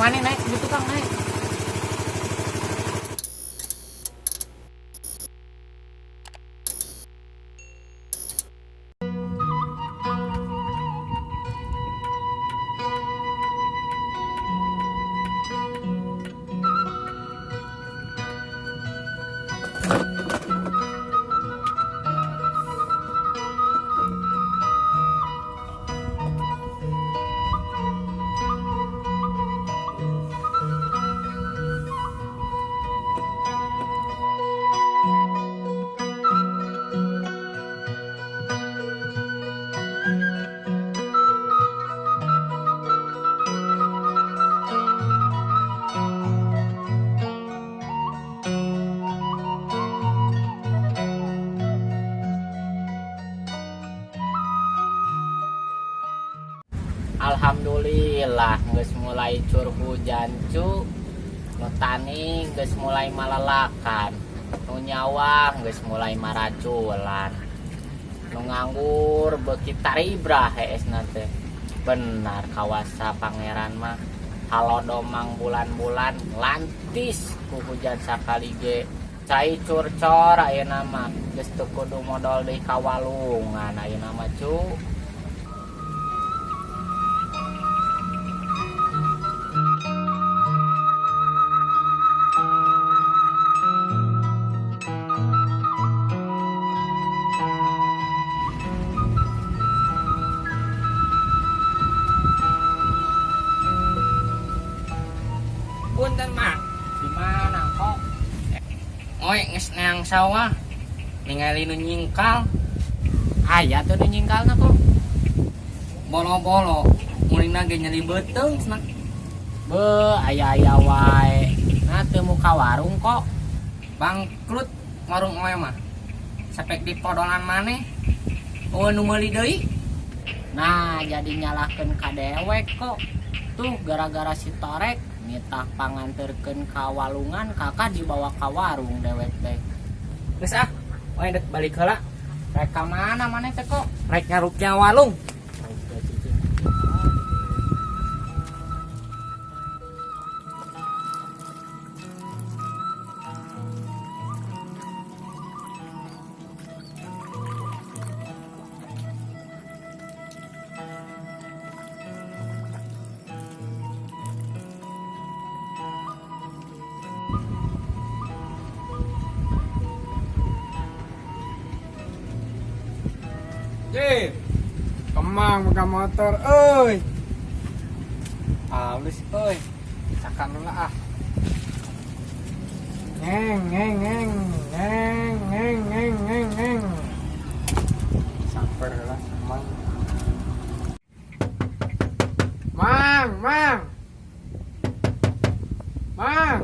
mana naik di tukang naik. Alhamdulillah geus mulai cur hujan cu. Nu tani geus mulai malalakan. Nu nyawa geus mulai maraculan. Nu nganggur beuki taribrah heesna teh. Benar kawasa pangeran mah halodomang bulan-bulan lantis ku hujan sakali ge. Cai curcor ayeuna mah geus teu kudu modal deui ka walungan ayeuna mah cu. Punten mak, Di mana kok? oi geus neang sawah, ningali nu nyingkal, Aya tuh nu nyingkalna kok. bolo-bolo, mulina ge nyeri beuteung cenah. Be, aya-aya wae. Nah, teu muka warung kok. Bangkrut warung oe mah. Sapek di podolan maneh. Oh nu meuli deui. Nah, jadi nyalahkeun ka dewek kok. Tuh gara-gara si Torek nitah panganterkeun ka walungan, kakak dibawa ka warung dewek teh. Geus ah, oe dek balik heula. Rek ka mana maneh teh kok? Rek ngarupnya walung. Jin, kemang buka motor, oi. Halus, oi. Cakan dulu ah. Ngeng, ngeng, ngeng, ngeng, ngeng, ngeng, ngeng, ngeng. Sampai lah, mang. Mang, mang. Mang.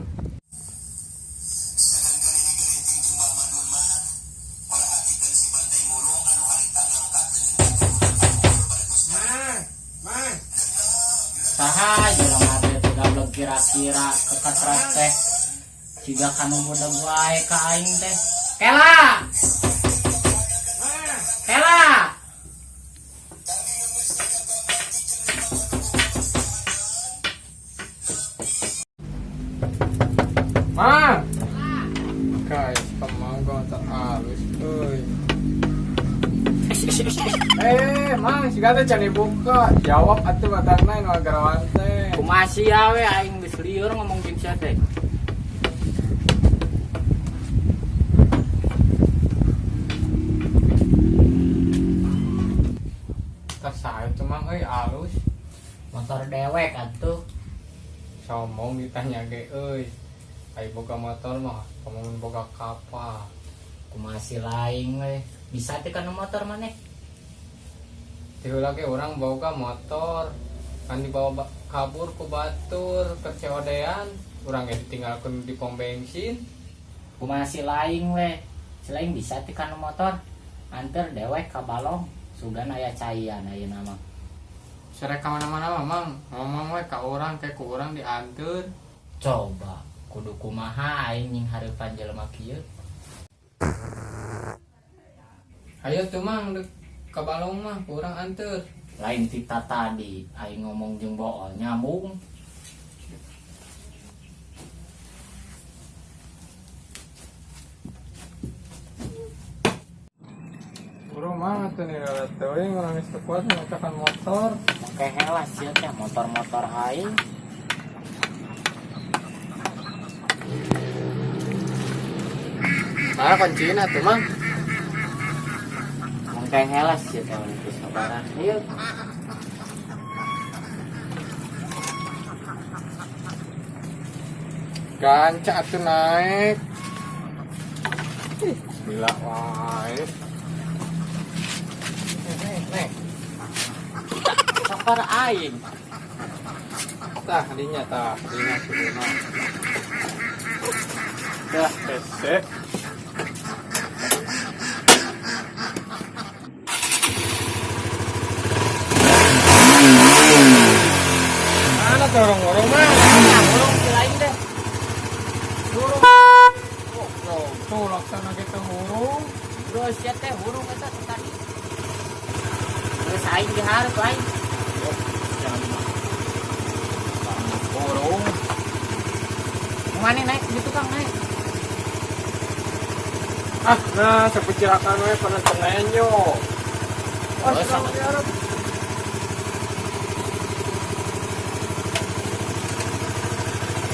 Saha jelema teh teu gablek kira-kira keketret teh. Siga kanu budak wae ka aing teh. Kela! Kela! Mang. Guys, kemang kau tak halus, oi. Mang, si gata cari buka. Jawab atuh batangna nu agarawan teh. Kumaha sia we aing geus lieur ngomong jeung sia teh. Tersae tuh mang euy halus. Motor dewek atuh. Somong ditanya ge euy. Ai boga motor mah, kamu boga kapal. Kumaha si laing we. Bisa teh kana motor maneh. Tieu lagi orang boga motor. Kan dibawa kabur ku batur ke Ceodean. Urang ge ditinggalkeun di pom bensin. Kumaha si laing we. Si laing bisa teh kana motor. Anter dewek ka Balong. Sugan aya caian ayeuna mah. Serek ka mana-mana mamang. Ngomong we ka urang kayak ku urang dianteur. Coba kudu kumaha aing nying hareupan jelema kieu. Ayo tuh mang dek ka Balong mah kurang anteur. Lain tita tadi aing ngomong jeung bool nyambung. tuh nih lalat teuing urang geus teu kuat ngocakan motor. Kayak helas ya teh motor-motor aing. Ah kuncina tuh mang. Kayak helas ya teh itu sabaran. Ieu. Ganca tuh naik. Gila wae. Nih. Sabar aing. Tah dinya turun. Dah, Ese. Mana tuh orang-orang mah? urung lain deh. Urung. Tuh laksana kita hurung. Terus ya teh urung eta tadi. Terus aing diharap aing. Hurung. Mana naik di tukang naik. Ah, nah sepecirakan we pada tenenyo. Oh, sama.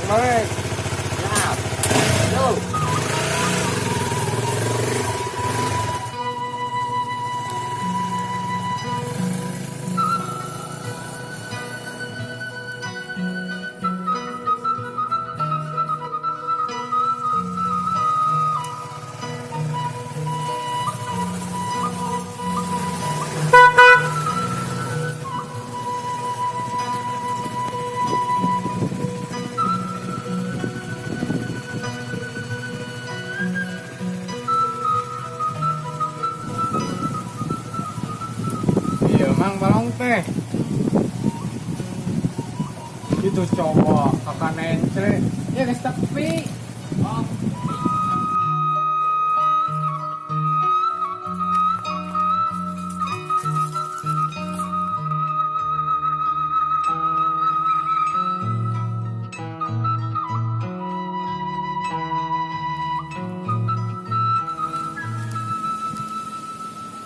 Naik. Siap. Yo. Iya, Mang balong teh. Itu coba kakak nence. Ya guys tapi. Oh.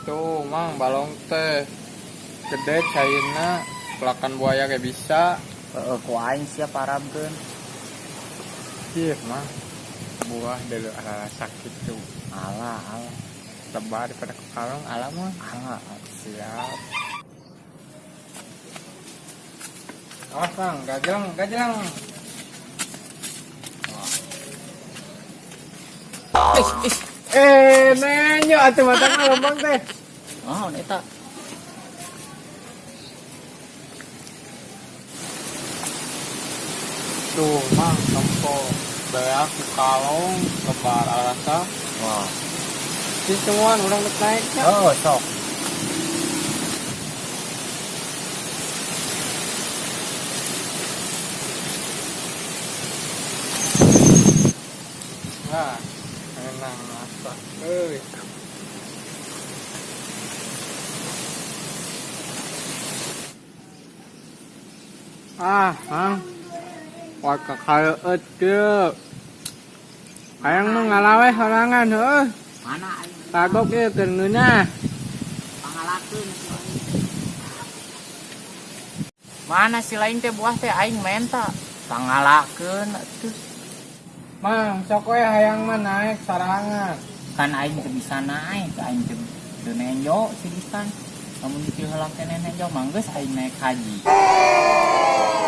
Tuh, Mang balong teh. Gede cairna, pelakan buaya kayak bisa. Ku aing siap harapkeun. Iya, Mang. Buah dulu ala sakit tuh. Alah. Lebar daripada ke kalong, alam mah. Alah. Siap. Awas, Mang, gajlang. Nenyo atuh matangna lompong teh. Oh, eta. Tuh, Mang, tempo beak di kalong lebar alasa. Wah. Si semuan urang geus naiknya. Oh, sok. Nah, enang asa. Euy. Mang. Wah kakaleut teu. Hayang mah ngalawe halangan heuh. Mana aing Kagok ieu keur ngeunah. pangalakeun si aing. Mana si lain teh buah teh aing menta. Pangalakeun atuh. Mang, sok we hayang mah naik sarangan. Kan aing teu bisa naik, aing teu nenjo sigitan. Namun dipilih heula teh nenjo mah geus aing naik haji.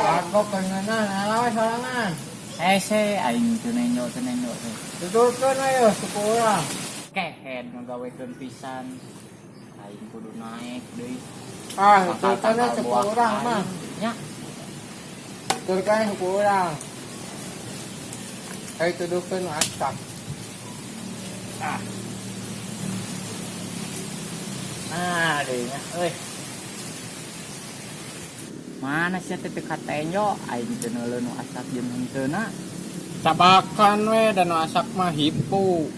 Kagok keur ngeunah ngalawe sarangan. Hese aing teu nenjo teh. Tutulkeun we yeuh suku urang. Kehead ngagawekeun pisan. Aing kudu naik deui. Tutulkeun we suku urang mah. Nya, Tutulkeun suku urang. Hai tuduhkeun asak. deui nya euy. Mana sih teh katenjo aing teu neuleun nu asak jeung henteuna. Cabakan we dan asak mah hipu.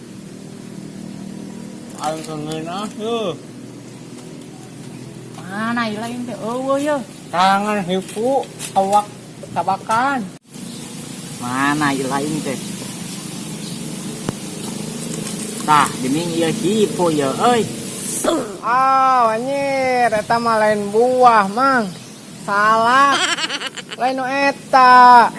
Aing keungeunah yeuh. Mana ieu lain teh eueuh yeuh. Tangan hipu awak cabakan. Mana ieu lain teh. Tah, geuning ieu hipo yeuh euy. Anjir, eta mah lain buah, Mang. Salah. Lain nu eta.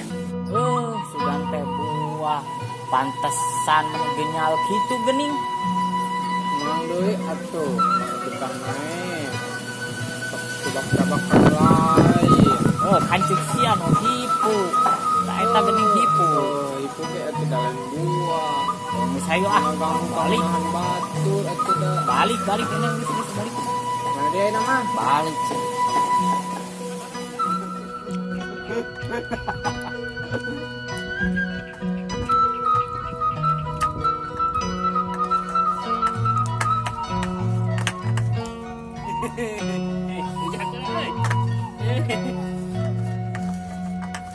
Sudah teh buah. Pantesan genyal gitu gening. Mang deui atuh, tukang nae. Tebak-tebak lain. Kancing sia nu hipu. Da eta gening hipu. Ipu ge atuh dalam buah. Geus hayu ah. Balik. Batur atuh da. Balik ini geus balik. Mana dia ayeuna mah? Balik sih.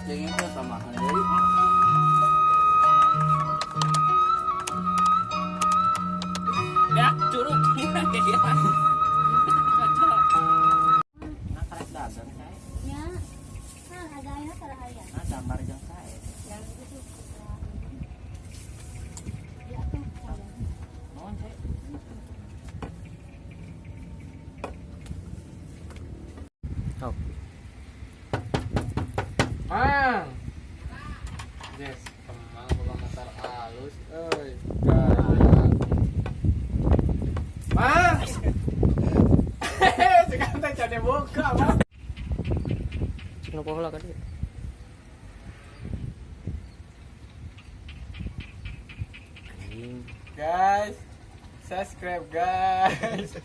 Jeung itu samahan deui. Ya, curug. Nah, karek dagang saya. Ya, nah ada ayah ada ayah. Nah, gambar jeung saya. Yang itu ya tuh saya. Mohon saya. Mang. Yes, kemang boga motor alus euy. Gaya. Mang. Sekarang teh jadi buka, Mang. Cina pola kan dia. Guys, subscribe guys.